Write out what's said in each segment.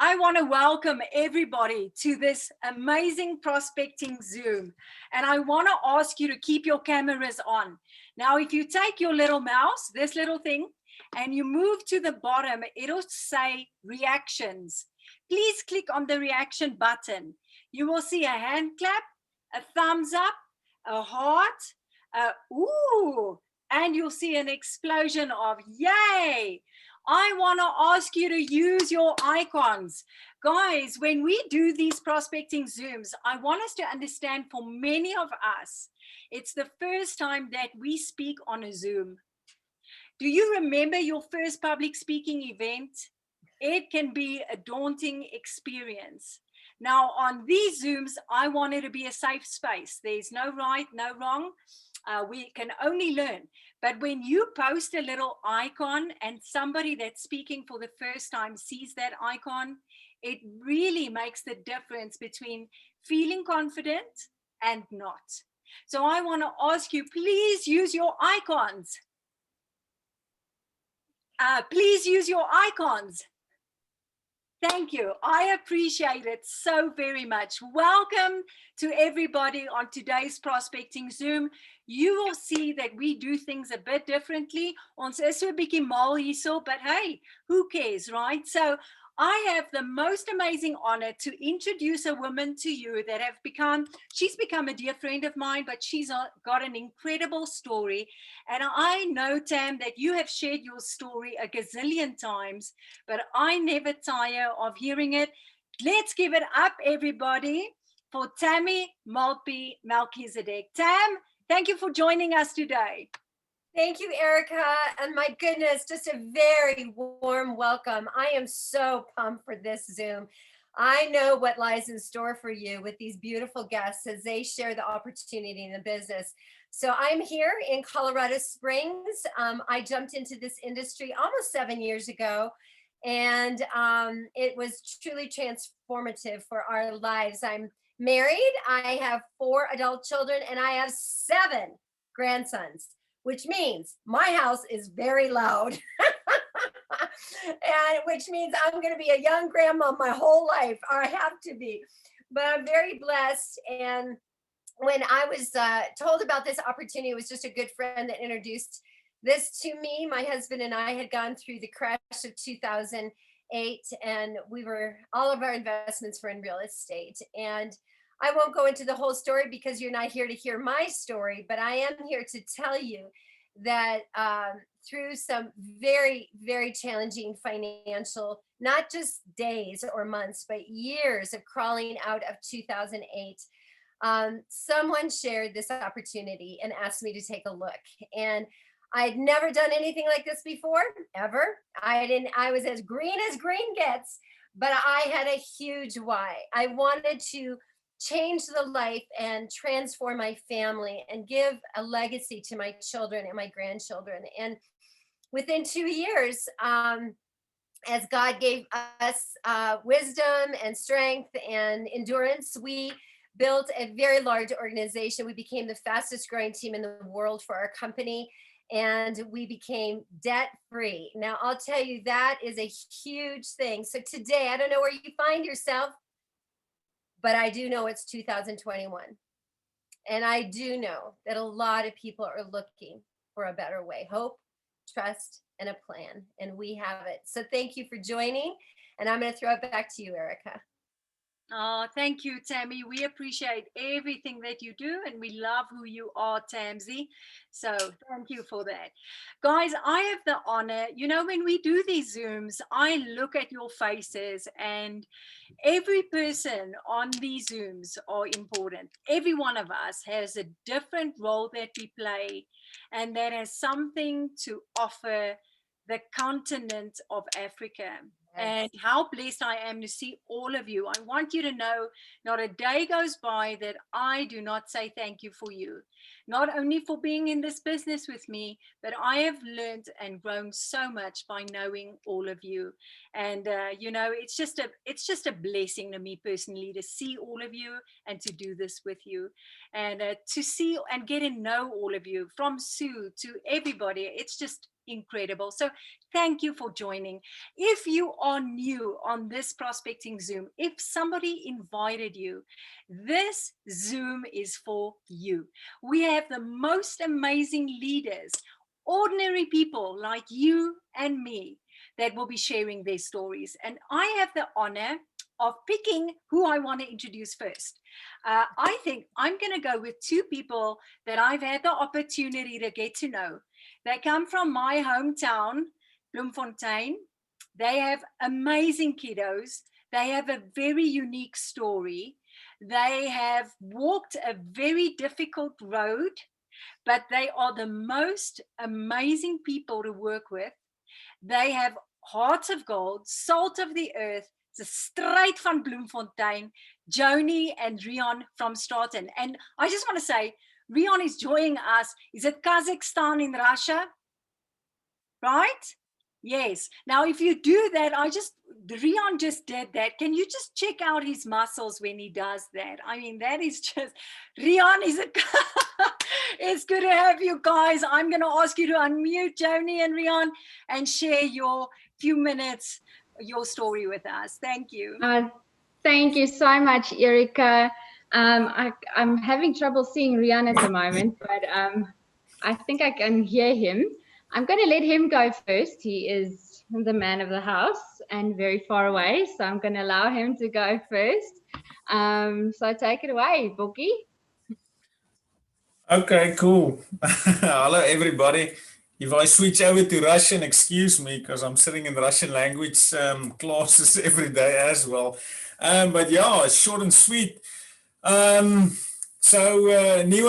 I want to welcome everybody to this amazing prospecting Zoom. And I want to ask you to keep your cameras on. Now, if you take your little mouse, this little thing, and you move to the bottom, it'll say reactions. Please click on the reaction button. You will see a hand clap, a thumbs up, a heart, ooh, and you'll see an explosion of yay. I want to ask you to use your icons. Guys, when we do these prospecting Zooms, I want us to understand for many of us, it's the first time that we speak on a Zoom. Do you remember your first public speaking event? It can be a daunting experience. Now, on these Zooms, I want it to be a safe space. There's no right, no wrong. We can only learn. But when you post a little icon and somebody that's speaking for the first time sees that icon, it really makes the difference between feeling confident and not. So I want to ask you, please use your icons. Please use your icons. Thank you. I appreciate it so very much. Welcome to everybody on today's Prospecting Zoom. You will see that we do things a bit differently. Ons is so 'n bietjie mal hierso, but hey, who cares, right? So I have the most amazing honor to introduce a woman to you that she's become a dear friend of mine, but she's got an incredible story. And I know, Tam, that you have shared your story a gazillion times, but I never tire of hearing it. Let's give it up, everybody, for Tammy Maltby Melchizedek. Tam, thank you for joining us today. Thank you, Erika. And my goodness, just a very warm welcome. I am so pumped for this Zoom. I know what lies in store for you with these beautiful guests as they share the opportunity in the business. So I'm here in Colorado Springs. I jumped into this industry almost 7 years ago, and it was truly transformative for our lives. I'm married. I have 4 adult children, and I have 7 grandsons, which means my house is very loud. And which means I'm going to be a young grandma my whole life, or I have to be. But I'm very blessed. And when I was told about this opportunity, it was just a good friend that introduced this to me. My husband and I had gone through the crash of 2008, and all of our investments were in real estate. And I won't go into the whole story because you're not here to hear my story, but I am here to tell you that through some very, very challenging financial, not just days or months, but years of crawling out of 2008, someone shared this opportunity and asked me to take a look. And I'd never done anything like this before, ever. I was as green gets, but I had a huge why. I wanted to change the life and transform my family and give a legacy to my children and my grandchildren. And within 2 years, as God gave us wisdom and strength and endurance, we built a very large organization. We became the fastest growing team in the world for our company, and we became debt free. Now, I'll tell you, that is a huge thing. So today, I don't know where you find yourself, but I do know it's 2021. And I do know that a lot of people are looking for a better way, hope, trust, and a plan. And we have it. So thank you for joining. And I'm going to throw it back to you, Erika. Oh, thank you, Tammy. We appreciate everything that you do, and we love who you are, Tamsy. So thank you for that. Guys, I have the honor, when we do these Zooms, I look at your faces, and every person on these Zooms are important. Every one of us has a different role that we play, and that has something to offer the continent of Africa. And how blessed I am to see all of you. I want you to know not a day goes by that I do not say thank you for you. Not only for being in this business with me, but I have learned and grown so much by knowing all of you. And it's just a blessing to me personally to see all of you and to do this with you, and to see and get to know all of you, from Sue to everybody. It's just incredible. So thank you for joining. If you are new on this prospecting Zoom, if somebody invited you, this Zoom is for you. We have the most amazing leaders, ordinary people like you and me, that will be sharing their stories. And I have the honor of picking who I want to introduce first. I think I'm going to go with two people that I've had the opportunity to get to know. They come from my hometown, Bloemfontein. They have amazing kiddos. They have a very unique story. They have walked a very difficult road, but they are the most amazing people to work with. They have hearts of gold, salt of the earth, straight from Bloemfontein, Joanie and Riaan from Straten. And I just want to say, Riaan is joining us. Is it Kazakhstan in Russia? Right? Yes. Now, if you do that, Riaan just did that. Can you just check out his muscles when he does that? I mean, that is just, Riaan is it's good to have you guys. I'm going to ask you to unmute Joanie and Riaan and share your few minutes, your story with us. Thank you. Thank you so much, Erika. I'm having trouble seeing Riaan at the moment, but I think I can hear him. I'm going to let him go first. He is the man of the house and very far away, so I'm going to allow him to go first. So take it away, Bookie. Okay, cool. Hello, everybody. If I switch over to Russian, excuse me, because I'm sitting in Russian language classes every day as well. But yeah, it's short and sweet. New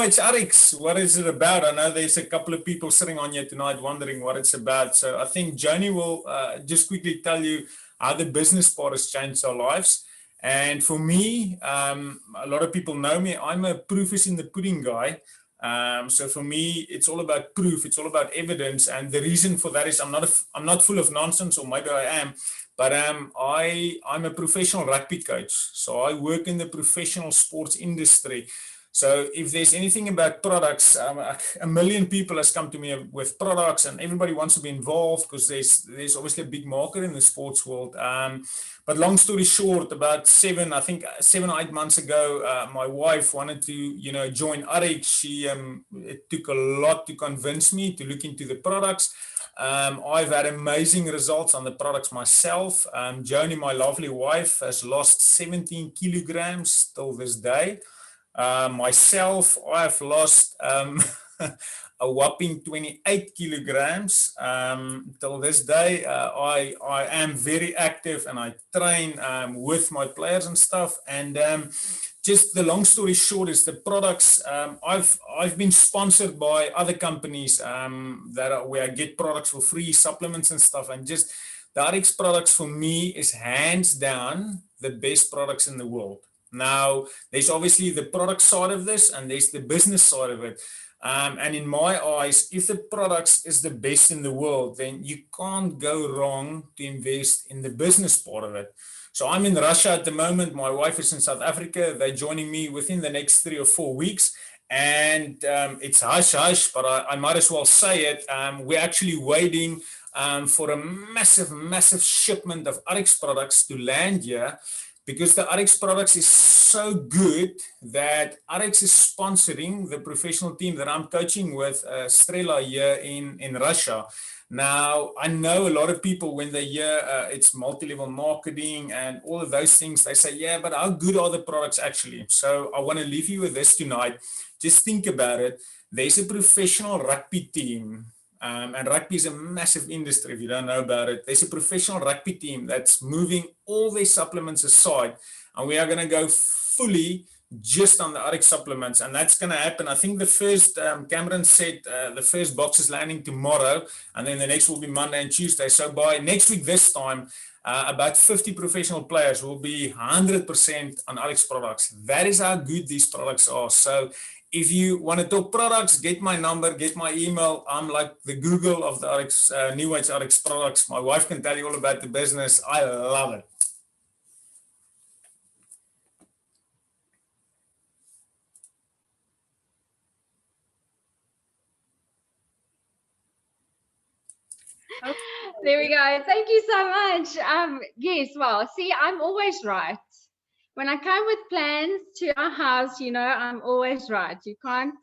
Age RX, what is it about? I know there's a couple of people sitting on here tonight wondering what it's about. So I think Joanie will just quickly tell you how the business part has changed our lives. And for me, a lot of people know me. I'm a proof is in the pudding guy. So for me, it's all about proof. It's all about evidence. And the reason for that is I'm not full of nonsense, or maybe I am. But I'm a professional rugby coach. So I work in the professional sports industry. So if there's anything about products, a million people has come to me with products, and everybody wants to be involved because there's obviously a big market in the sports world. But long story short, about 7 or 8 months ago, my wife wanted to, join RX. It took a lot to convince me to look into the products. I've had amazing results on the products myself. Joanie, my lovely wife, has lost 17 kilograms till this day. Myself, I've lost a whopping 28 kilograms till this day. I am very active and I train with my players and stuff. And just the long story short is the products. I've been sponsored by other companies where I get products for free, supplements and stuff. And just the RX products for me is hands down the best products in the world. Now, there's obviously the product side of this and there's the business side of it. And in my eyes, if the products is the best in the world, then you can't go wrong to invest in the business part of it. So I'm in Russia at the moment. My wife is in South Africa. They're joining me within the next 3 or 4 weeks. And it's hush-hush, but I might as well say it. We're actually waiting for a massive shipment of RX products to land here, because the RX products is so good that RX is sponsoring the professional team that I'm coaching with, Strela, here in Russia. Now, I know a lot of people, when they hear it's multi-level marketing and all of those things, they say, yeah, but how good are the products actually? So I want to leave you with this tonight. Just think about it. There's a professional rugby team. And rugby is a massive industry if you don't know about it. There's a professional rugby team that's moving all their supplements aside, and we are going to go fully just on the RX supplements, and that's going to happen. I think the first, Cameron said the first box is landing tomorrow, and then the next will be Monday and Tuesday. So by next week this time, about 50 professional players will be 100% on RX products. That is how good these products are. So if you want to talk products, get my number, get my email. I'm like the Google of the RX, New Age RX products. My wife can tell you all about the business. I love it. There we go. Thank you so much. Yes, well, see, I'm always right. When I come with plans to our house, you know, I'm always right. You can't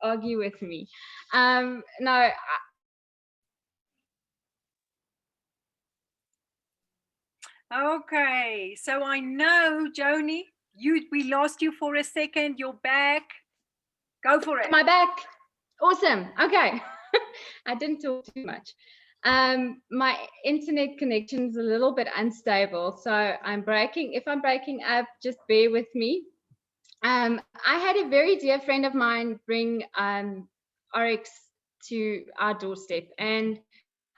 argue with me. No, Okay, so I know, Joanie, we lost you for a second. You're back. Go for it. my back. Awesome. Okay. I didn't talk too much. My internet connection is a little bit unstable, so if I'm breaking up, just bear with me. I had a very dear friend of mine bring Oryx to our doorstep, and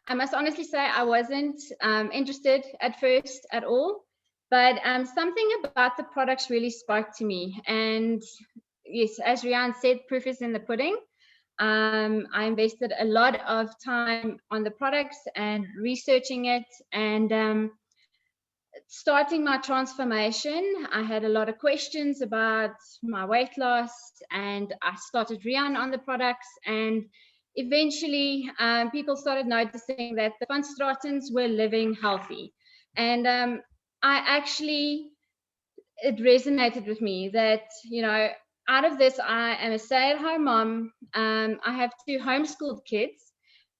I must honestly say I wasn't interested at first at all, but something about the products really spoke to me. And yes, as Riaan said, proof is in the pudding. I invested a lot of time on the products and researching it, and starting my transformation. I had a lot of questions about my weight loss, and I started Riaan on the products, and eventually people started noticing that the Van Stratens were living healthy. And it resonated with me that, you know, out of this, I am a stay-at-home mom. I have 2 homeschooled kids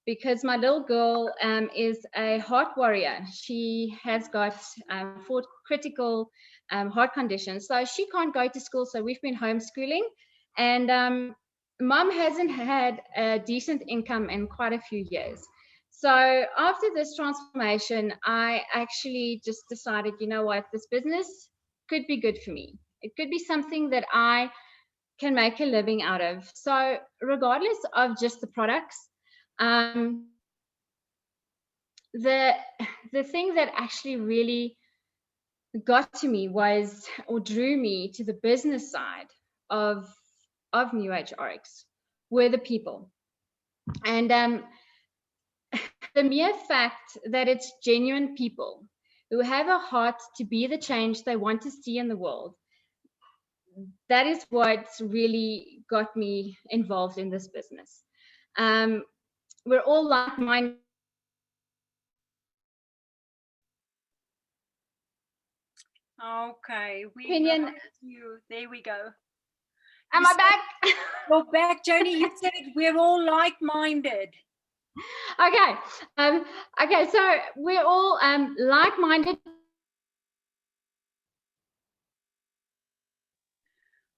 because my little girl is a heart warrior. She has got 4 critical heart conditions, so she can't go to school. So we've been homeschooling, and mom hasn't had a decent income in quite a few years. So after this transformation, I actually just decided, you know what, this business could be good for me. It could be something that I can make a living out of. So regardless of just the products, the thing that actually really got to me was, or drew me to the business side of New Age Oryx, were the people. And the mere fact that it's genuine people who have a heart to be the change they want to see in the world, that is what really got me involved in this business. We're all like-minded. Okay, Opinion. you. There we go. Am I back? You're back, Joanie. You said we're all like-minded. Okay. Okay, so we're all like-minded.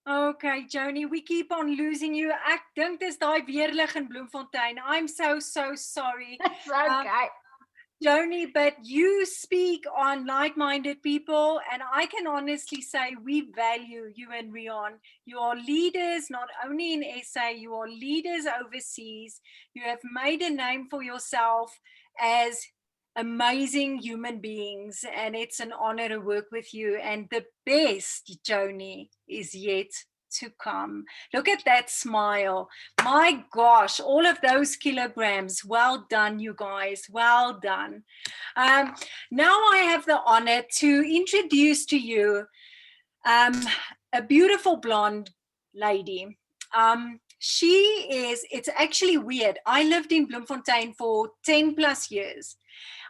Okay, Joanie, we keep on losing you. Ek dink dis daai weerlig in Bloemfontein. I'm so sorry. That's okay. Joanie, but you speak on like-minded people, and I can honestly say we value you and Riaan. You are leaders, not only in SA, you are leaders overseas. You have made a name for yourself as amazing human beings, and it's an honor to work with you. And the best, Joanie, is yet to come. Look at that smile. My gosh, all of those kilograms. Well done, you guys. Well done. Now I have the honor to introduce to you a beautiful blonde lady. It's actually weird. I lived in Bloemfontein for 10 plus years.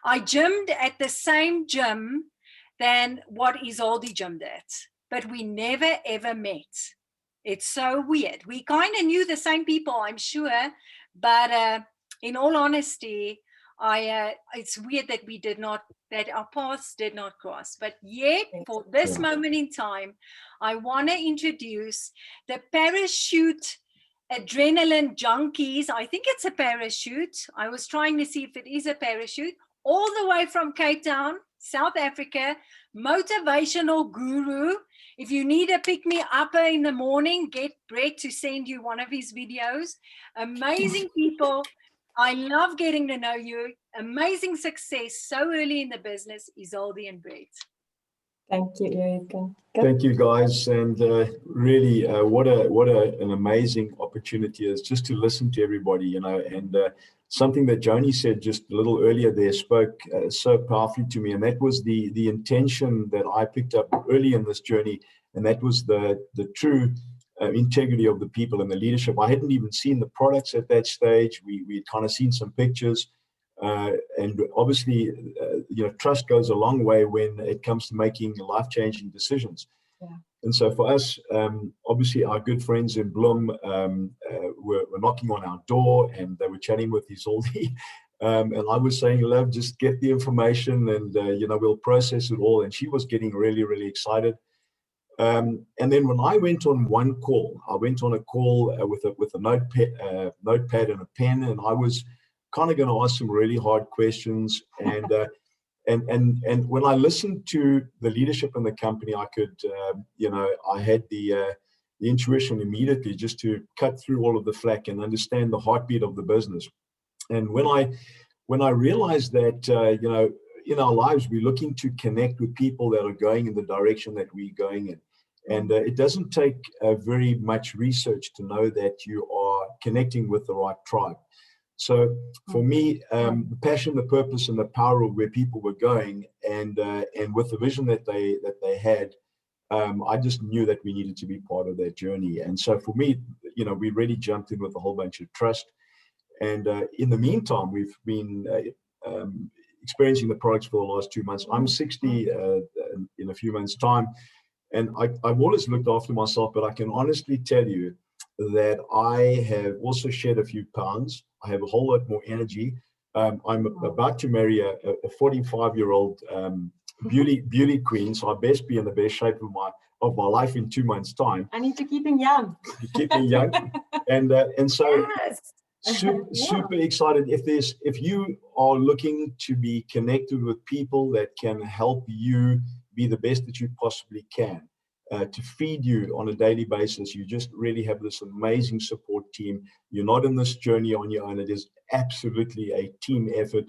I gymmed at the same gym than what Izolde gymmed at, but we never ever met. It's so weird. We kind of knew the same people, I'm sure, but in all honesty, it's weird that our paths did not cross. But yet, for this moment in time, I want to introduce the parachute adrenaline junkies. I think it's a parachute. I was trying to see if it is a parachute. All the way from Cape Town, South Africa, motivational guru. If you need a pick-me-upper in the morning, get Brett to send you one of his videos. Amazing people. I love getting to know you. Amazing success so early in the business, Izolde and Brett. Thank you, Erika. Thank you, guys, and really, what an amazing opportunity is just to listen to everybody, you know. And something that Joanie said just a little earlier there spoke so powerfully to me, and that was the intention that I picked up early in this journey, and that was the true integrity of the people and the leadership. I hadn't even seen the products at that stage. We'd kind of seen some pictures, And obviously, trust goes a long way when it comes to making life-changing decisions. Yeah. And so for us, obviously our good friends in Bloem were knocking on our door, and they were chatting with Izolde. And I was saying, love, just get the information and, we'll process it all. And she was getting really, really excited. And then when I went on one call, I went on a call with a notepad and a pen, and I was kind of going to ask some really hard questions. And when I listened to the leadership in the company, I could, I had the intuition immediately just to cut through all of the flack and understand the heartbeat of the business. And when I realized that, in our lives, we're looking to connect with people that are going in the direction that we're going in. And it doesn't take very much research to know that you are connecting with the right tribe. So for me, the passion, the purpose, and the power of where people were going, and with the vision that they had, I just knew that we needed to be part of that journey. And so for me, we really jumped in with a whole bunch of trust. And in the meantime, we've been experiencing the products for the last 2 months. I'm 60 in a few months' time. And I've always looked after myself, but I can honestly tell you that I have also shed a few pounds. I have a whole lot more energy. I'm about to marry a 45-year-old beauty queen, so I best be in the best shape of my life in 2 months' time. I need to keep him young. Keep me young, and so Yes. super excited. If you are looking to be connected with people that can help you be the best that you possibly can, to feed you on a daily basis, you just really have this amazing support team. You're not in this journey on your own. It is absolutely a team effort,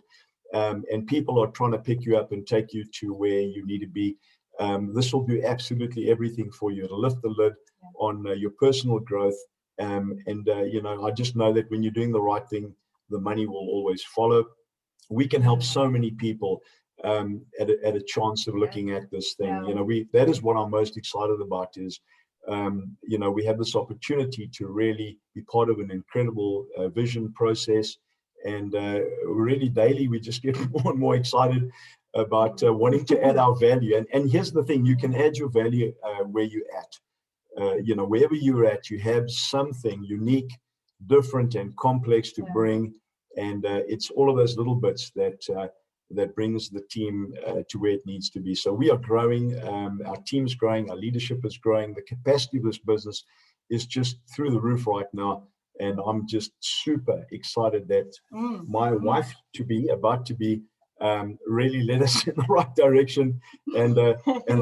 and people are trying to pick you up and take you to where you need to be. This will do absolutely everything for you. It'll lift the lid on your personal growth. I just know that when you're doing the right thing, the money will always follow. We can help so many people at a chance of looking at this thing. That is what I'm most excited about is, we have this opportunity to really be part of an incredible vision process. And really daily, we just get more and more excited about wanting to add our value. And here's the thing, you can add your value where you're at. Wherever you're at, you have something unique, different, and complex to bring. And it's all of those little bits that brings the team to where it needs to be. So we are growing, our team's growing, our leadership is growing. The capacity of this business is just through the roof right now. And I'm just super excited that my wife about to be, really led us in the right direction. And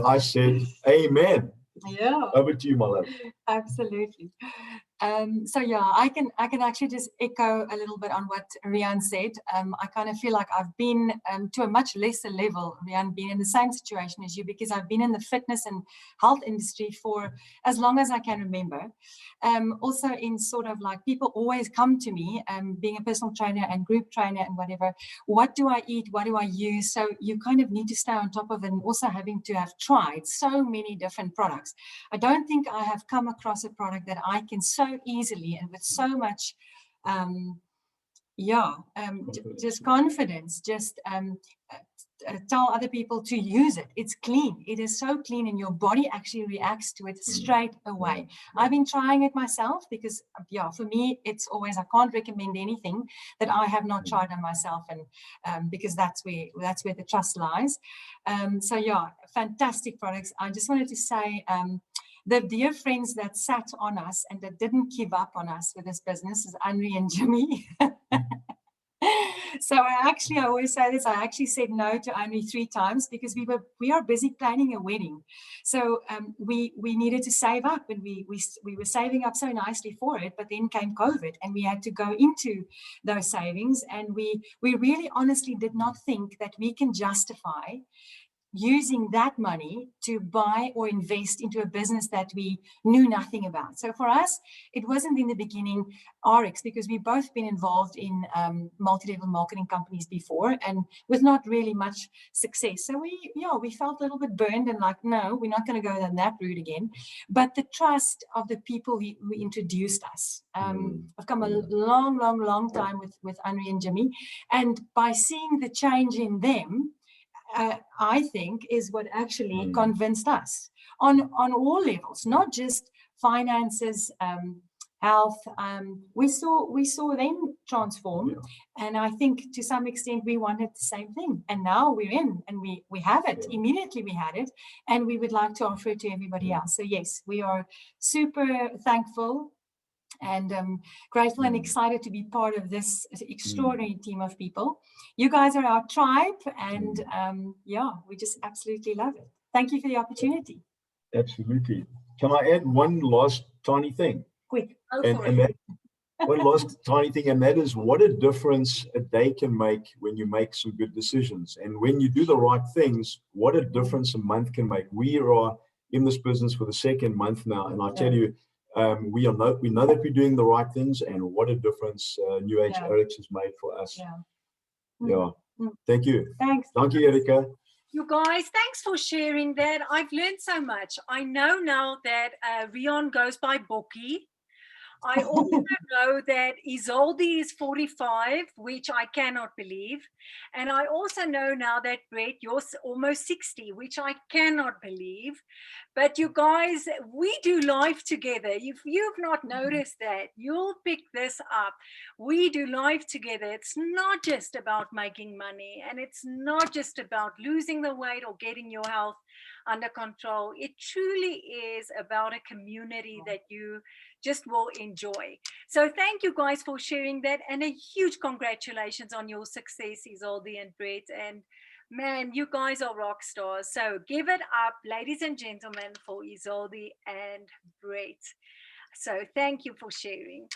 I said, amen. Yeah. Over to you, my love. Absolutely. So yeah, I can actually just echo a little bit on what Riaan said. I kind of feel like I've been to a much lesser level, Riaan, been in the same situation as you, because I've been in the fitness and health industry for as long as I can remember. Also in sort of like people always come to me, being a personal trainer and group trainer and whatever, what do I eat? What do I use? So you kind of need to stay on top of it, and also having to have tried so many different products. I don't think I have come across a product that I can so easily and with so much just confidence, just tell other people to use it. It's clean. It is so clean, and your body actually reacts to it straight away. I've been trying it myself because, for me, it's always, I can't recommend anything that I have not tried on myself, and because that's where the trust lies. Fantastic products. I just wanted to say, the dear friends that sat on us and that didn't give up on us with this business is Henri and Jimmy. So I always say this, I actually said no to Henri 3 times because we are busy planning a wedding. So we needed to save up, and we were saving up so nicely for it, but then came COVID and we had to go into those savings, and we really honestly did not think that we can justify using that money to buy or invest into a business that we knew nothing about. So for us, it wasn't in the beginning RX, because we've both been involved in multi-level marketing companies before and with not really much success. So we felt a little bit burned and like, no, we're not going to go down that route again. But the trust of the people who introduced us. I've come a long time with Henri and Jimmy. And by seeing the change in them, I think is what actually convinced us on all levels, not just finances, health. We saw them transform, and I think to some extent we wanted the same thing. And now we're in, and we have it. Immediately we had it, and we would like to offer it to everybody else. So yes, we are super thankful and grateful and excited to be part of this extraordinary team of people. You guys are our tribe, and we just absolutely love it. Thank you for the opportunity. Absolutely. Can I add one last tiny thing? Quick. One last tiny thing, and that is what a difference a day can make when you make some good decisions. And when you do the right things, what a difference a month can make. We are in this business for the second month now, and I tell you, we know that we're doing the right things, and what a difference New Age RX has made for us. Thank you. Thanks. Thank you, Erika. You guys, thanks for sharing that. I've learned so much. I know now that Riaan goes by Bokkie. I also know that Izolde is 45, which I cannot believe. And I also know now that, Brett, you're almost 60, which I cannot believe. But you guys, we do life together. If you've not noticed that, you'll pick this up. We do life together. It's not just about making money, and it's not just about losing the weight or getting your health under control. It truly is about a community that you just will enjoy. So thank you guys for sharing that, and a huge congratulations on your success, Izolde and Brett. And man, you guys are rock stars. So give it up, ladies and gentlemen, for Izolde and Brett. So thank you for sharing.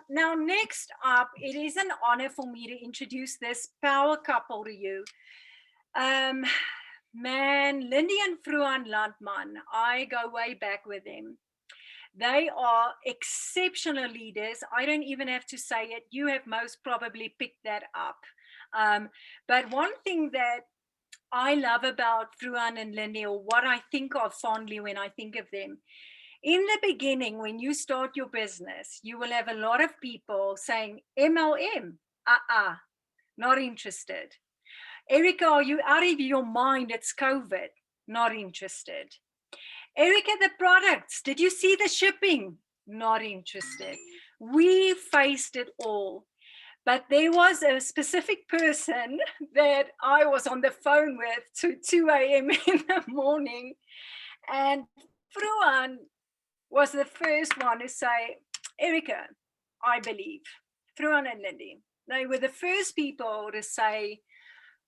Now, next up, it is an honor for me to introduce this power couple to you. Man, Lindi and Frohan Landman, I go way back with them. They are exceptional leaders. I don't even have to say it. You have most probably picked that up. But one thing that I love about Frohan and Lindi, or what I think of fondly when I think of them, in the beginning, when you start your business, you will have a lot of people saying, MLM, not interested. Erika, are you out of your mind? It's COVID. Not interested. Erika, the products, did you see the shipping? Not interested. We faced it all. But there was a specific person that I was on the phone with to 2 a.m. in the morning. And Frohan was the first one to say, Erika, I believe. Frohan and Lindi, they were the first people to say,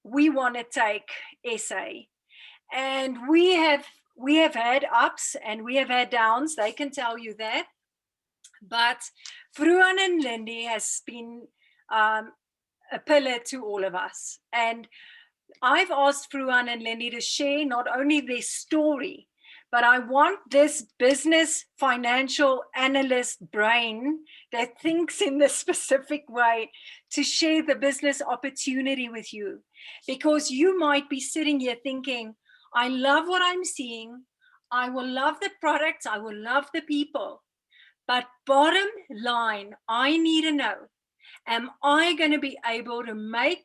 we want to take SA. And we have had ups and we have had downs. They can tell you that. But Frohan and Lindi has been a pillar to all of us. And I've asked Frohan and Lindi to share not only their story, but I want this business financial analyst brain that thinks in this specific way to share the business opportunity with you. Because you might be sitting here thinking, I love what I'm seeing. I will love the products. I will love the people. But bottom line, I need to know, am I going to be able to make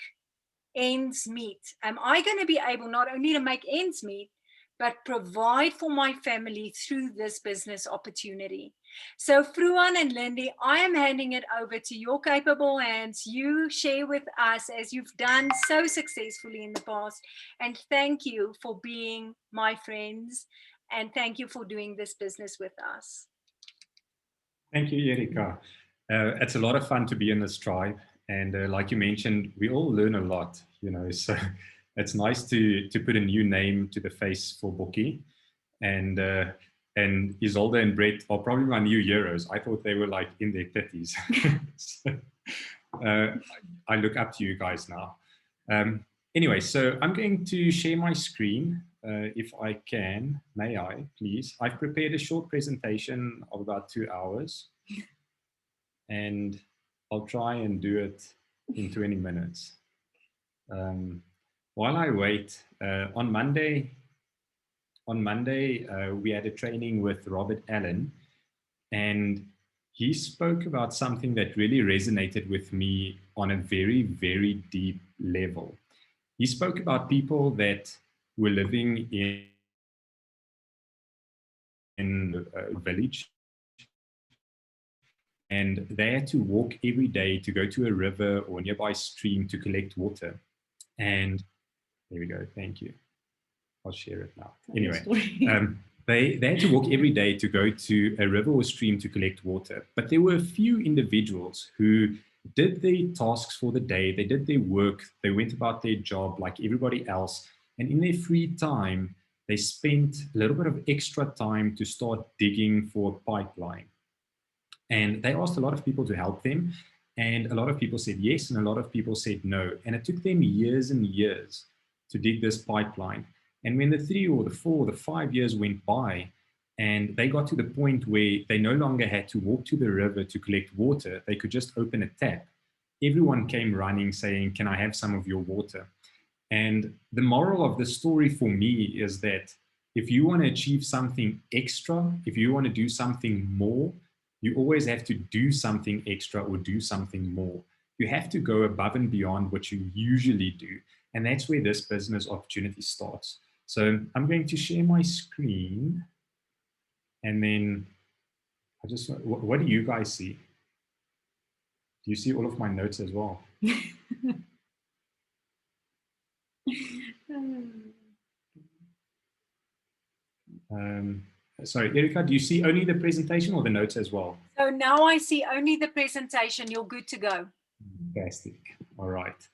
ends meet? Am I going to be able not only to make ends meet, but provide for my family through this business opportunity? So Frohan and Lindi, I am handing it over to your capable hands. You share with us as you've done so successfully in the past. And thank you for being my friends. And thank you for doing this business with us. Thank you, Erika. It's a lot of fun to be in this tribe. And like you mentioned, we all learn a lot, you know, so it's nice to put a new name to the face for Bokkie. And Izolde and Brett are probably my new heroes. I thought they were like in their 30s. So, I look up to you guys now. Anyway, so I'm going to share my screen if I can. May I, please? I've prepared a short presentation of about 2 hours, and I'll try and do it in 20 minutes. While I wait, on Monday, we had a training with Robert Allen, and he spoke about something that really resonated with me on a very, very deep level. He spoke about people that were living in a village, and they had to walk every day to go to a river or a nearby stream to collect water. And there we go, thank you. I'll share it now. Anyway, they had to walk every day to go to a river or stream to collect water. But there were a few individuals who did their tasks for the day, they did their work, they went about their job like everybody else. And in their free time, they spent a little bit of extra time to start digging for a pipeline. And they asked a lot of people to help them. And a lot of people said yes, and a lot of people said no. And it took them years and years to dig this pipeline. And when the 3 or the 4 or the 5 years went by, and they got to the point where they no longer had to walk to the river to collect water, they could just open a tap. Everyone came running saying, "Can I have some of your water?" And the moral of the story for me is that if you want to achieve something extra, if you want to do something more, you always have to do something extra or do something more. You have to go above and beyond what you usually do. And that's where this business opportunity starts. So I'm going to share my screen, and then what do you guys see? Do you see all of my notes as well? Sorry, Erika, do you see only the presentation or the notes as well? So now I see only the presentation. You're good to go. Fantastic. All right.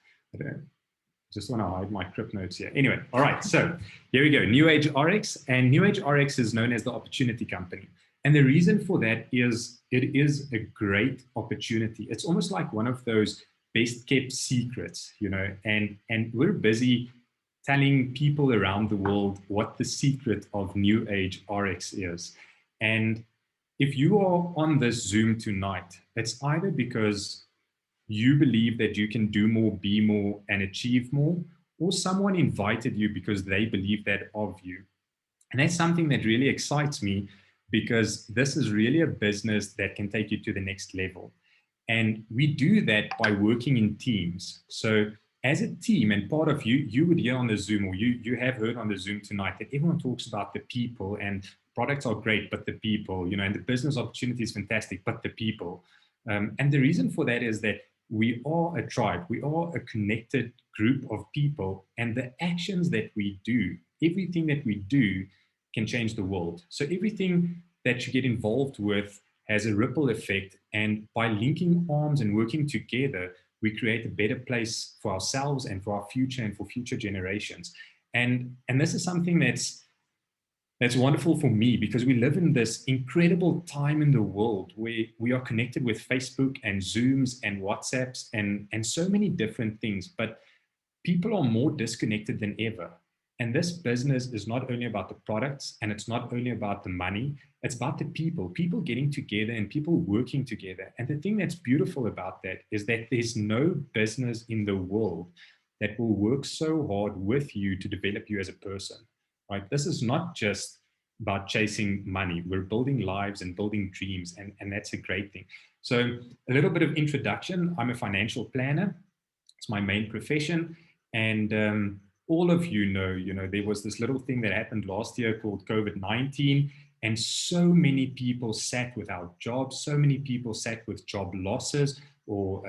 Just want to hide my crypt notes here. Anyway, all right, so here we go, New Age RX. And New Age RX is known as the Opportunity Company. And the reason for that is it is a great opportunity. It's almost like one of those best kept secrets, you know, and we're busy telling people around the world what the secret of New Age RX is. And if you are on this Zoom tonight, it's either because you believe that you can do more, be more, and achieve more, or someone invited you because they believe that of you. And that's something that really excites me, because this is really a business that can take you to the next level. And we do that by working in teams. So as a team, and part of you would hear on the Zoom, or you have heard on the Zoom tonight, that everyone talks about the people, and products are great, but the people, you know, and the business opportunity is fantastic, but the people. And the reason for that is that we are a tribe, we are a connected group of people, and the actions that we do, everything that we do can change the world. So everything that you get involved with has a ripple effect, and by linking arms and working together, we create a better place for ourselves and for our future and for future generations. And this is something that's wonderful for me, because we live in this incredible time in the world where we are connected with Facebook and Zooms and WhatsApps and so many different things, but people are more disconnected than ever. And this business is not only about the products, and it's not only about the money, it's about the people getting together and people working together. And the thing that's beautiful about that is that there's no business in the world that will work so hard with you to develop you as a person. Right? This is not just about chasing money. We're building lives and building dreams, and that's a great thing. So a little bit of introduction. I'm a financial planner. It's my main profession. And all of you know, there was this little thing that happened last year called COVID-19, and so many people sat without jobs. So many people sat with job losses or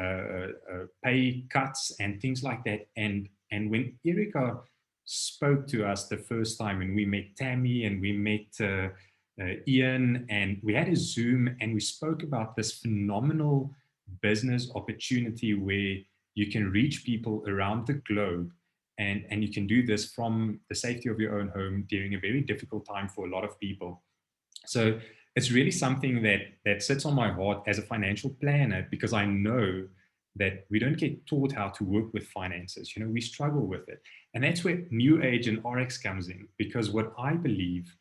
pay cuts and things like that. And when Erika spoke to us the first time, and we met Tammy and we met Riaan, and we had a Zoom, and we spoke about this phenomenal business opportunity where you can reach people around the globe, and you can do this from the safety of your own home during a very difficult time for a lot of people. So it's really something that sits on my heart as a financial planner, because I know that we don't get taught how to work with finances. You know, we struggle with it. And that's where New Age and RX comes in, because what I believe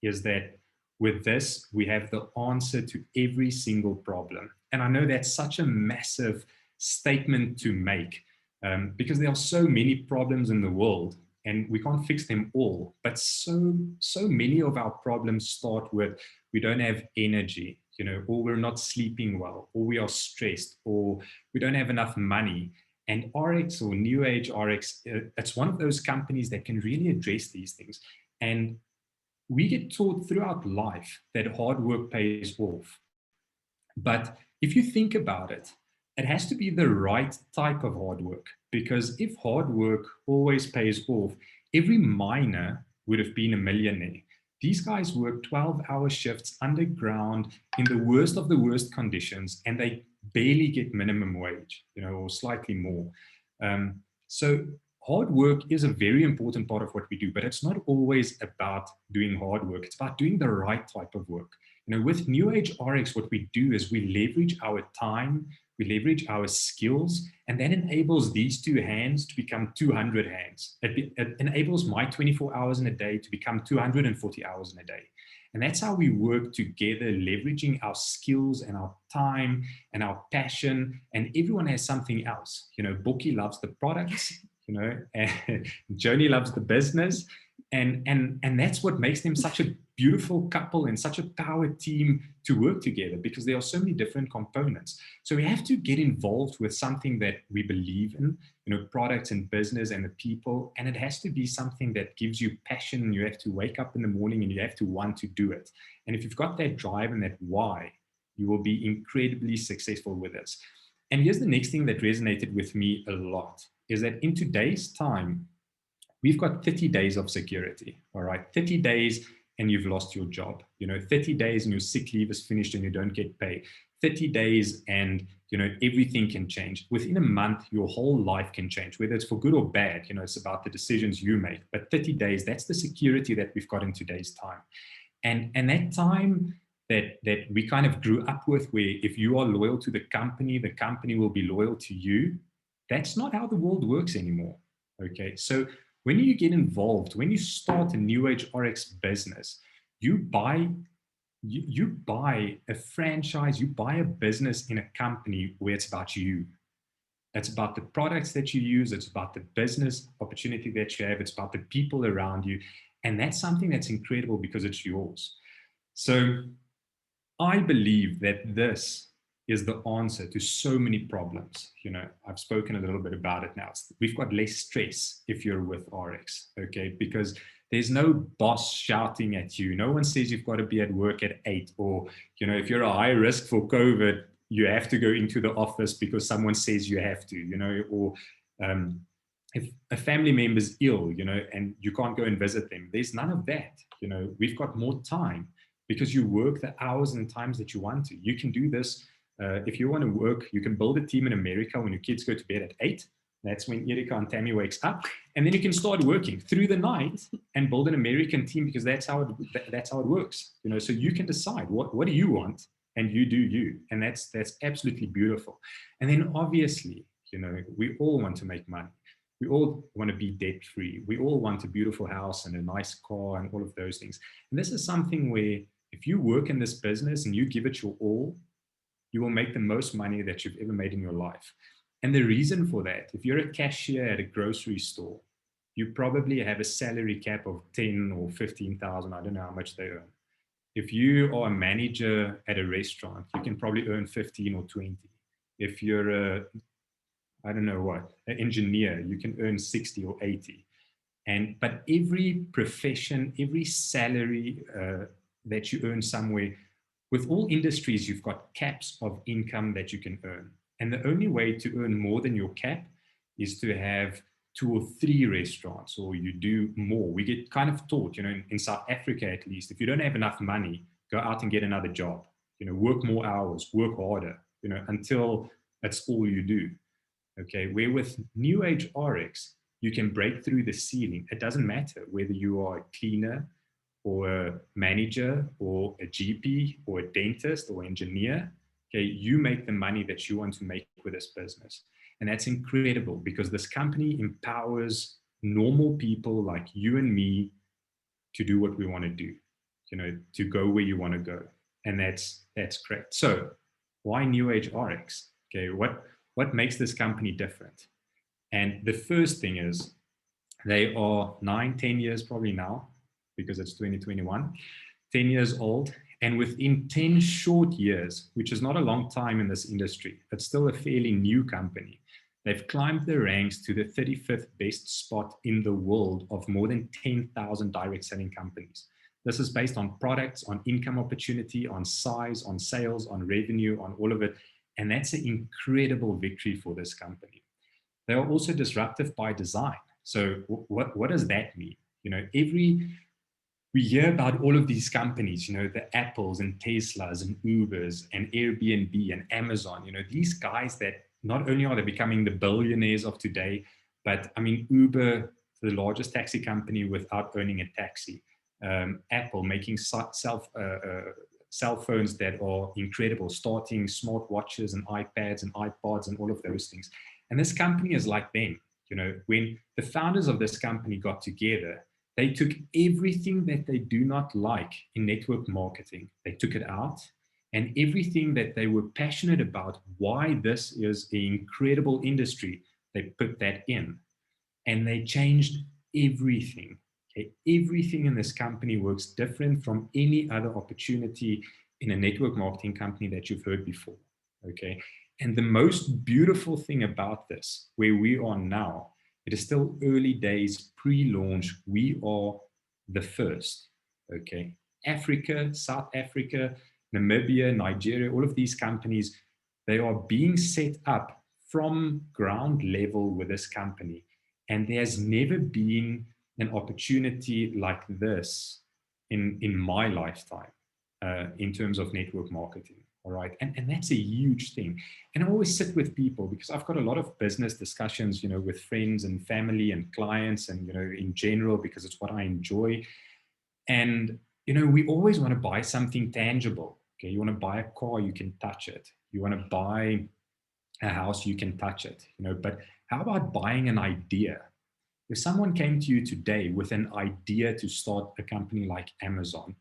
is that with this, we have the answer to every single problem. And I know that's such a massive statement to make, because there are so many problems in the world and we can't fix them all. But so many of our problems start with, we don't have energy, you know, or we're not sleeping well, or we are stressed, or we don't have enough money. And RX, or New Age RX, it's one of those companies that can really address these things. And we get taught throughout life that hard work pays off. But if you think about it, it has to be the right type of hard work, because if hard work always pays off, every miner would have been a millionaire. These guys work 12-hour shifts underground in the worst of the worst conditions, and they barely get minimum wage, you know, or slightly more. So hard work is a very important part of what we do, but it's not always about doing hard work. It's about doing the right type of work. You know, with New Age RX, what we do is we leverage our time, we leverage our skills, and that enables these two hands to become 200 hands. It enables my 24 hours in a day to become 240 hours in a day. And that's how we work together, leveraging our skills and our time and our passion. And everyone has something else. You know, Bookie loves the products, you know, and Joanie loves the business. And that's what makes them such a beautiful couple and such a power team to work together, because there are so many different components. So we have to get involved with something that we believe in, you know, products and business and the people. And it has to be something that gives you passion. You have to wake up in the morning and you have to want to do it. And if you've got that drive and that why, you will be incredibly successful with this. And here's the next thing that resonated with me a lot, is that in today's time, we've got 30 days of security, all right? 30 days and you've lost your job. You know, 30 days and your sick leave is finished and you don't get paid. 30 days and, you know, everything can change. Within a month, your whole life can change, whether it's for good or bad. You know, it's about the decisions you make. But 30 days, that's the security that we've got in today's time. And that time that we kind of grew up with, where if you are loyal to the company will be loyal to you. That's not how the world works anymore, okay? So when you get involved, when you start a New Age RX business, you buy a franchise, you buy a business in a company where it's about you. It's about the products that you use. It's about the business opportunity that you have. It's about the people around you. And that's something that's incredible because it's yours. So I believe that this is the answer to so many problems. You know, I've spoken a little bit about it now. We've got less stress if you're with RX, okay? Because there's no boss shouting at you. No one says you've got to be at work at 8, or, you know, if you're a high risk for COVID, you have to go into the office because someone says you have to, you know, or if a family member's ill, you know, and you can't go and visit them. There's none of that. You know, we've got more time because you work the hours and times that you want to. You can do this. If you want to work, you can build a team in America when your kids go to bed at 8. That's when Erika and Tammy wakes up, and then you can start working through the night and build an American team, because that's how it works. You know, so you can decide what do you want, and you do you, and that's absolutely beautiful. And then obviously, you know, we all want to make money. We all want to be debt free. We all want a beautiful house and a nice car and all of those things. And this is something where if you work in this business and you give it your all, you will make the most money that you've ever made in your life. And the reason for that, if you're a cashier at a grocery store, you probably have a salary cap of 10 or 15,000. I don't know how much they earn. If you are a manager at a restaurant, you can probably earn 15 or 20. If you're I don't know what, an engineer, you can earn 60 or 80. But every profession, every salary that you earn somewhere, with all industries, you've got caps of income that you can earn. And the only way to earn more than your cap is to have 2 or 3 restaurants, or you do more. We get kind of taught, you know, in South Africa at least, if you don't have enough money, go out and get another job, you know, work more hours, work harder, you know, until that's all you do. Okay, where with New Age RX, you can break through the ceiling. It doesn't matter whether you are a cleaner or a manager or a GP or a dentist or engineer. Okay, you make the money that you want to make with this business. And that's incredible because this company empowers normal people like you and me to do what we want to do, to go where you want to go. And that's great. So why New Age RX? Okay, what makes this company different? And the first thing is they are 9-10 years probably now, because it's 2021, 10 years old. And within 10 short years, which is not a long time in this industry, it's still a fairly new company. They've climbed the ranks to the 35th best spot in the world of more than 10,000 direct selling companies. This is based on products, on income opportunity, on size, on sales, on revenue, on all of it. And that's an incredible victory for this company. They are also disruptive by design. So what does that mean? We hear about all of these companies, the Apples and Teslas and Ubers and Airbnb and Amazon, these guys that not only are they becoming the billionaires of today, but I mean, Uber, the largest taxi company without owning a taxi. Apple making cell phones that are incredible, starting smartwatches and iPads and iPods and all of those things. And this company is like them. When the founders of this company got together, they took everything that they do not like in network marketing, they took it out, and everything that they were passionate about, why this is an incredible industry, they put that in. And they changed everything. Okay? Everything in this company works different from any other opportunity in a network marketing company that you've heard before. Okay? And the most beautiful thing about this, where we are now, it is still early days, pre-launch. We are the first, okay? Africa, South Africa, Namibia, Nigeria, all of these companies, they are being set up from ground level with this company. And there's never been an opportunity like this in my lifetime in terms of network marketing. All right. And that's a huge thing. And I always sit with people because I've got a lot of business discussions, with friends and family and clients and, in general, because it's what I enjoy. And, we always want to buy something tangible. Okay. You want to buy a car, you can touch it. You want to buy a house, you can touch it, but how about buying an idea? If someone came to you today with an idea to start a company like Amazon,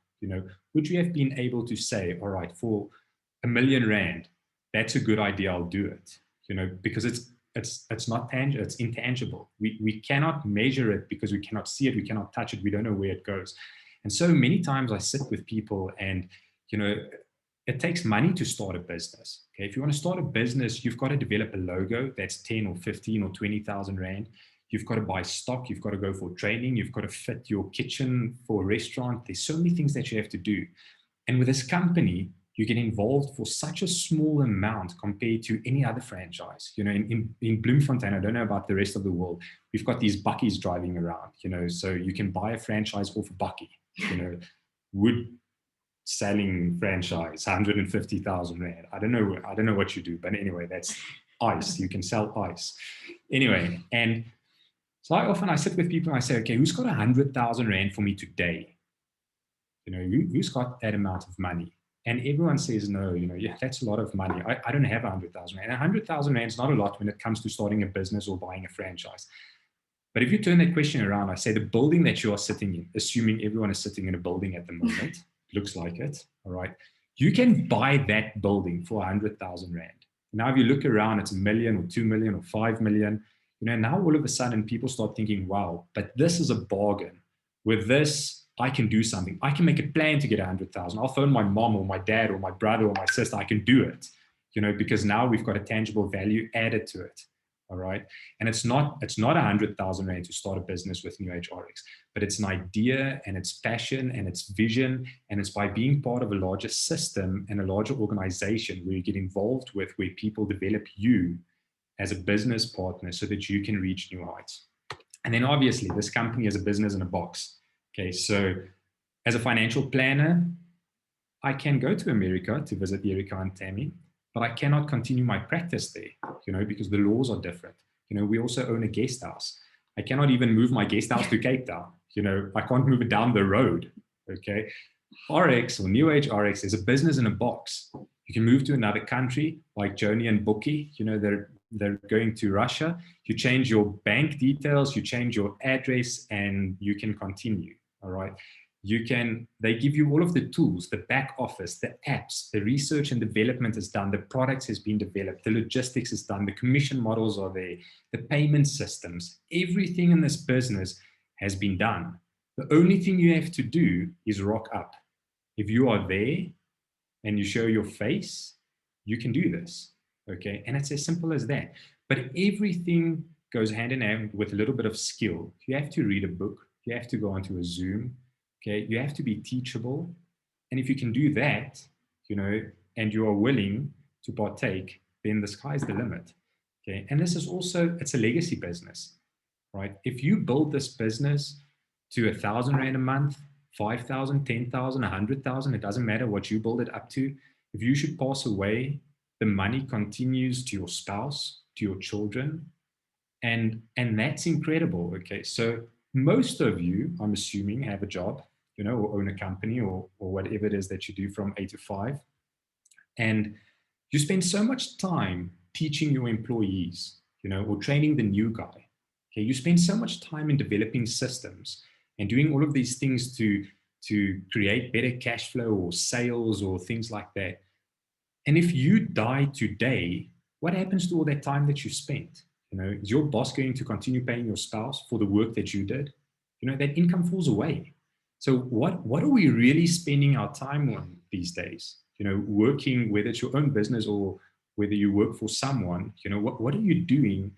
would you have been able to say, all right, for R1 million, that's a good idea, I'll do it, because it's not tangible, it's intangible. We cannot measure it because we cannot see it, we cannot touch it, we don't know where it goes. And so many times I sit with people and, it takes money to start a business. Okay, if you want to start a business, you've got to develop a logo that's 10 or 15 or 20,000 Rand. You've got to buy stock, you've got to go for training, you've got to fit your kitchen for a restaurant. There's so many things that you have to do. And with this company, you get involved for such a small amount compared to any other franchise. In Bloemfontein, I don't know about the rest of the world, we've got these buckies driving around, so you can buy a franchise off a bucky, wood selling franchise, 150,000 Rand. I don't know what you do, but anyway, that's ice. You can sell ice. Anyway, and so I sit with people and I say, okay, who's got 100,000 Rand for me today? Who's got that amount of money? And everyone says, no, yeah, that's a lot of money. I don't have 100,000 Rand. 100,000 Rand is not a lot when it comes to starting a business or buying a franchise. But if you turn that question around, I say the building that you are sitting in, assuming everyone is sitting in a building at the moment, looks like it, all right? You can buy that building for 100,000 Rand. Now, if you look around, it's $1 million or $2 million or $5 million. Now all of a sudden people start thinking, wow, but this is a bargain. With this, I can do something. I can make a plan to get 100,000. I'll phone my mom or my dad or my brother or my sister. I can do it, because now we've got a tangible value added to it. All right. And it's not 100,000 Rand to start a business with New Age RX, but it's an idea and it's passion and it's vision. And it's by being part of a larger system and a larger organization where you get involved with, where people develop you as a business partner so that you can reach new heights. And then obviously this company is a business in a box. Okay, so as a financial planner, I can go to America to visit Erika and Tammy, but I cannot continue my practice there, because the laws are different. We also own a guest house. I cannot even move my guest house to Cape Town. I can't move it down the road. Okay, RX or New Age RX is a business in a box. You can move to another country like Joanie and Bookie. You know, they're going to Russia. You change your bank details, you change your address, and you can continue. All right. They give you all of the tools, the back office, the apps, the research and development is done, the products has been developed, the logistics is done, the commission models are there, the payment systems, everything in this business has been done. The only thing you have to do is rock up. If you are there and you show your face, you can do this, okay? And it's as simple as that. But everything goes hand in hand with a little bit of skill. You have to read a book, you have to go onto a Zoom, okay? You have to be teachable. And if you can do that, you know, and you are willing to partake, then the sky's the limit, okay? And this is also, it's a legacy business, right? If you build this business to 1,000 Rand a month, 5,000, 10,000, 100,000, it doesn't matter what you build it up to. If you should pass away, the money continues to your spouse, to your children, and that's incredible, okay? So most of you, I'm assuming, have a job, you know, or own a company or whatever it is that you do from 8 to 5. And you spend so much time teaching your employees, you know, or training the new guy. Okay, you spend so much time in developing systems and doing all of these things to create better cash flow or sales or things like that. And if you die today, what happens to all that time that you spent? You know, is your boss going to continue paying your spouse for the work that you did? You know, that income falls away. So what are we really spending our time on these days? You know, working, whether it's your own business or whether you work for someone, you know, what are you doing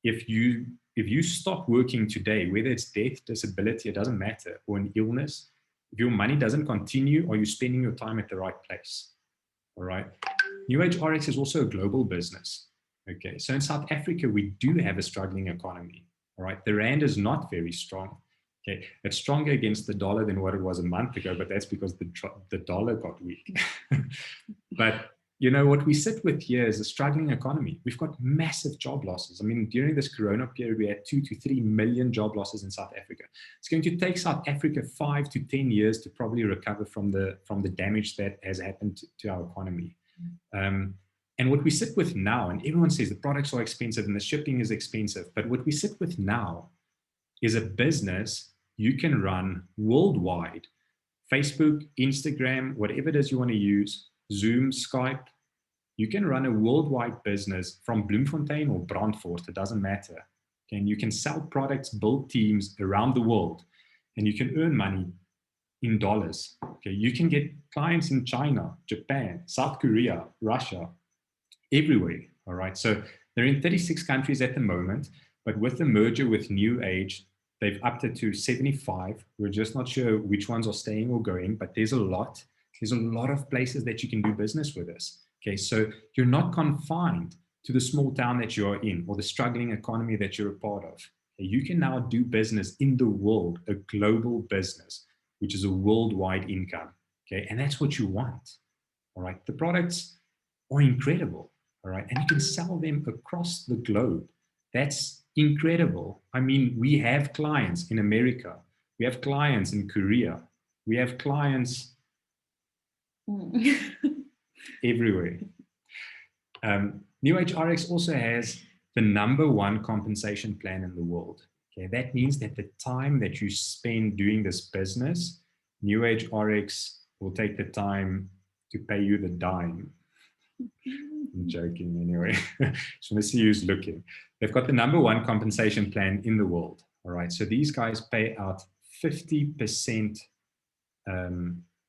if you stop working today, whether it's death, disability, it doesn't matter, or an illness, if your money doesn't continue, are you spending your time at the right place? All right. New Age RX is also a global business. Okay. So in South Africa, we do have a struggling economy. All right. The Rand is not very strong. Okay. It's stronger against the dollar than what it was a month ago, but that's because the dollar got weak. But you know, what we sit with here is a struggling economy. We've got massive job losses. I mean, during this Corona period, we had 2 to 3 million job losses in South Africa. It's going to take South Africa 5 to 10 years to probably recover from the damage that has happened to our economy. And what we sit with now, and everyone says the products are expensive and the shipping is expensive, but what we sit with now is a business you can run worldwide. Facebook, Instagram, whatever it is you want to use, Zoom, Skype, you can run a worldwide business from Bloemfontein or Brandfort, it doesn't matter. And you can sell products, build teams around the world, and you can earn money in dollars. Okay, you can get clients in China, Japan, South Korea, Russia, everywhere. All right, so they're in 36 countries at the moment, but with the merger with New Age, they've upped it to 75. We're just not sure which ones are staying or going, but there's a lot. There's a lot of places that you can do business with us. Okay, so you're not confined to the small town that you are in or the struggling economy that you're a part of. Okay, you can now do business in the world, a global business, which is a worldwide income. Okay, and that's what you want. All right, the products are incredible. All right, and you can sell them across the globe. That's incredible. I mean, we have clients in America, we have clients in Korea, we have clients everywhere. New Age RX also has the #1 compensation plan in the world. Okay, that means that the time that you spend doing this business, New Age RX will take the time to pay you the dime. I'm joking anyway. Just want to see who's looking. They've got the #1 compensation plan in the world. All right, so these guys pay out 50%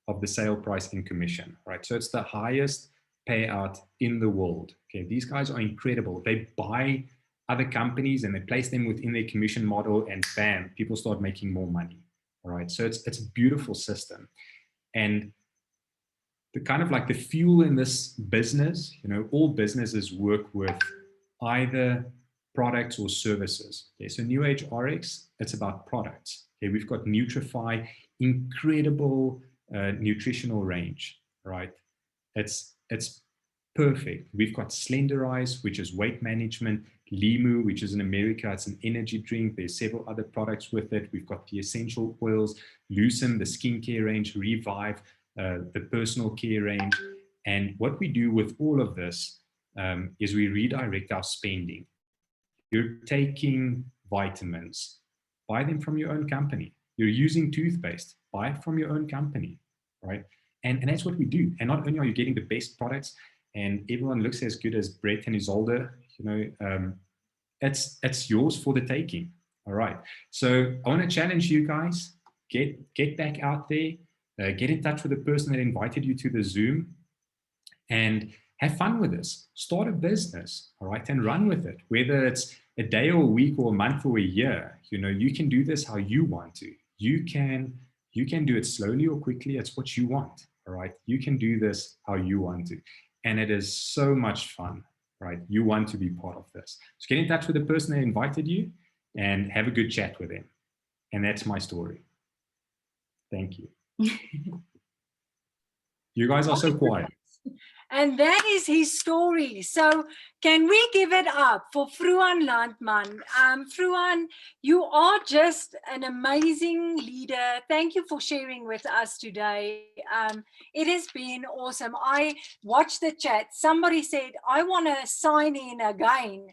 of the sale price in commission, right? So it's the highest payout in the world. Okay, these guys are incredible. They buy other companies and they place them within their commission model, and bam, people start making more money. All right, so it's a beautiful system. And the kind of like the fuel in this business, you know, all businesses work with either products or services. Okay, so New Age RX, it's about products. Okay, we've got Nutrify, incredible nutritional range, right? It's perfect. We've got Slenderize, which is weight management, Limu, which is in America, it's an energy drink. There's several other products with it. We've got the essential oils, Lucem, the skincare range, Revive, the personal care range. And what we do with all of this is we redirect our spending. You're taking vitamins, buy them from your own company. You're using toothpaste, buy it from your own company, right? And that's what we do. And not only are you getting the best products and everyone looks as good as Brett and Izolde, you know, it's yours for the taking. All right. So I want to challenge you guys, get back out there, get in touch with the person that invited you to the Zoom and have fun with this. Start a business, all right, and run with it. Whether it's a day or a week or a month or a year, you know, you can do this how you want to. You can do it slowly or quickly. It's what you want, all right? You can do this how you want to. And it is so much fun, right? You want to be part of this. So get in touch with the person that invited you and have a good chat with them. And that's my story. Thank you. You guys are so quiet. And that is his story. So can we give it up for Frohan Landman? Frohan, you are just an amazing leader. Thank you for sharing with us today. It has been awesome. I watched the chat. Somebody said, I want to sign in again.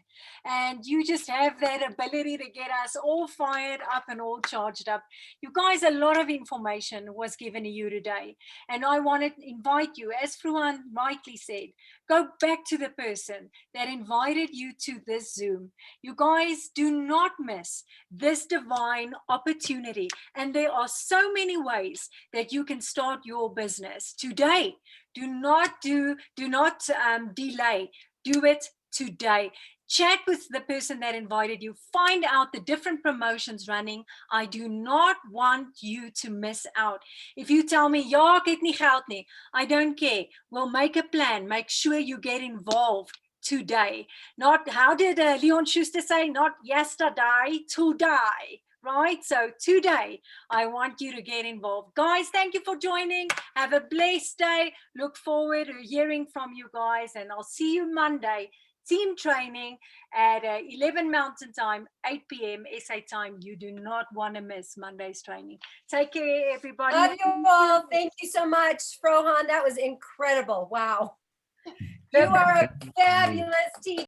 And you just have that ability to get us all fired up and all charged up. You guys, a lot of information was given to you today. And I want to invite you, as Frohan rightly said, go back to the person that invited you to this Zoom. You guys do not miss this divine opportunity. And there are so many ways that you can start your business today. Do not delay. Do it today. Chat with the person that invited you. Find out the different promotions running. I do not want you to miss out. If you tell me, ja, ek het nie geld nie, I don't care. We'll make a plan. Make sure you get involved today. Not, how did Leon Schuster say? Not yesterday, today. Right? So today, I want you to get involved. Guys, thank you for joining. Have a blessed day. Look forward to hearing from you guys. And I'll see you Monday. Team training at 11 Mountain Time, 8 p.m. SA time. You do not want to miss Monday's training. Take care, everybody. Love you all. Thank you so much, Frohan. That was incredible. Wow. You are a fabulous teacher.